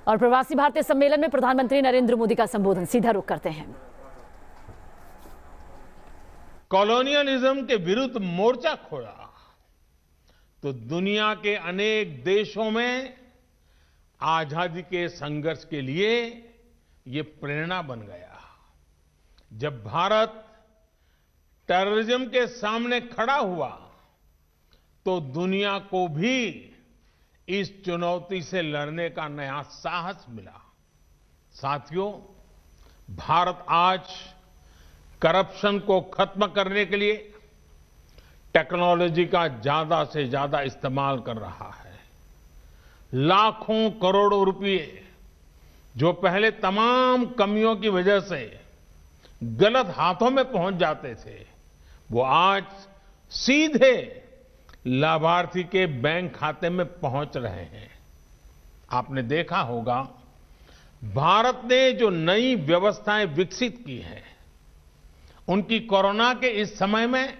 और प्रवासी भारतीय सम्मेलन में प्रधानमंत्री नरेंद्र मोदी का संबोधन, सीधा रुख करते हैं। कॉलोनियलिज्म के विरुद्ध मोर्चा खोला तो दुनिया के अनेक देशों में आजादी के संघर्ष के लिए ये प्रेरणा बन गया। जब भारत टेररिज्म के सामने खड़ा हुआ तो दुनिया को भी इस चुनौती से लड़ने का नया साहस मिला। साथियों, भारत आज करप्शन को खत्म करने के लिए टेक्नोलॉजी का ज्यादा से ज्यादा इस्तेमाल कर रहा है। लाखों करोड़ों रुपए जो पहले तमाम कमियों की वजह से गलत हाथों में पहुंच जाते थे, वो आज सीधे लाभार्थी के बैंक खाते में पहुंच रहे हैं। आपने देखा होगा, भारत ने जो नई व्यवस्थाएं विकसित की हैं, उनकी कोरोना के इस समय में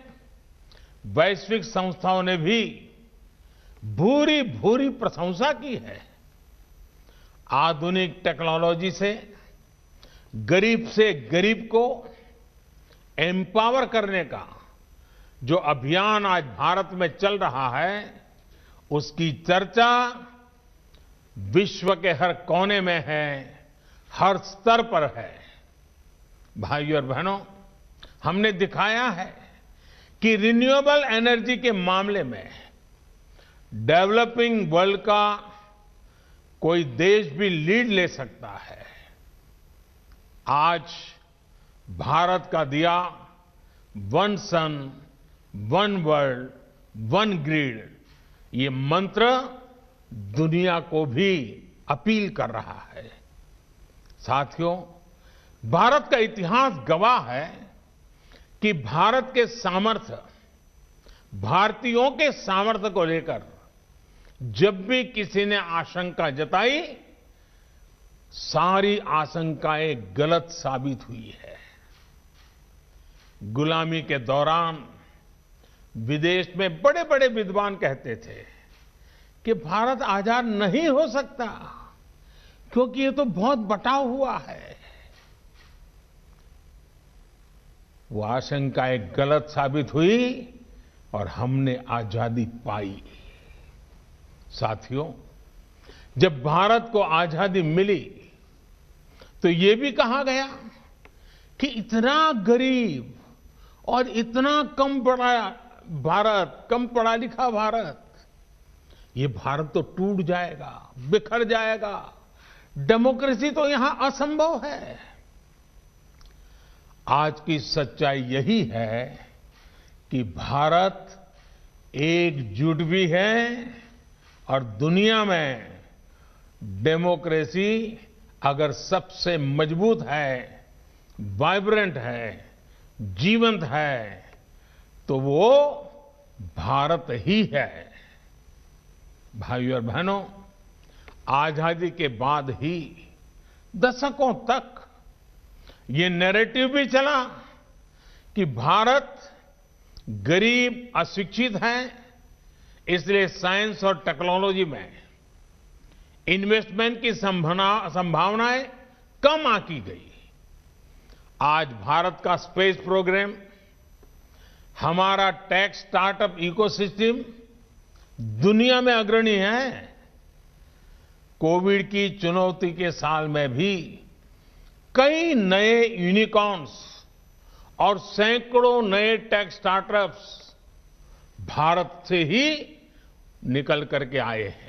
वैश्विक संस्थाओं ने भी भूरी भूरी प्रशंसा की है। आधुनिक टेक्नोलॉजी से गरीब को एम्पावर करने का जो अभियान आज भारत में चल रहा है, उसकी चर्चा विश्व के हर कोने में है, हर स्तर पर है। भाइयों और बहनों, हमने दिखाया है कि रिन्यूएबल एनर्जी के मामले में डेवलपिंग वर्ल्ड का कोई देश भी लीड ले सकता है। आज भारत का दिया वन सन, वन वर्ल्ड, वन ग्रिड, ये मंत्र दुनिया को भी अपील कर रहा है। साथियों, भारत का इतिहास गवाह है कि भारत के सामर्थ्य, भारतीयों के सामर्थ्य को लेकर जब भी किसी ने आशंका जताई, सारी आशंकाएं गलत साबित हुई है। गुलामी के दौरान विदेश में बड़े बड़े विद्वान कहते थे कि भारत आजाद नहीं हो सकता क्योंकि ये तो बहुत बटा हुआ है। वो आशंकाएं गलत साबित हुई और हमने आजादी पाई। साथियों, जब भारत को आजादी मिली तो ये भी कहा गया कि इतना गरीब और इतना कम पढ़ा लिखा भारत, ये भारत तो टूट जाएगा, बिखर जाएगा, डेमोक्रेसी तो यहां असंभव है। आज की सच्चाई यही है कि भारत एकजुट भी है और दुनिया में डेमोक्रेसी अगर सबसे मजबूत है, वाइब्रेंट है, जीवंत है, तो वो भारत ही है। भाइयों और बहनों, आजादी के बाद ही दशकों तक ये नैरेटिव भी चला कि भारत गरीब, अशिक्षित है, इसलिए साइंस और टेक्नोलॉजी में इन्वेस्टमेंट की संभावनाएं कम आंकी गई। आज भारत का स्पेस प्रोग्राम, हमारा टेक स्टार्टअप इकोसिस्टम दुनिया में अग्रणी है। कोविड की चुनौती के साल में भी कई नए यूनिकॉर्न्स और सैकड़ों नए टेक स्टार्टअप्स भारत से ही निकल करके आए हैं।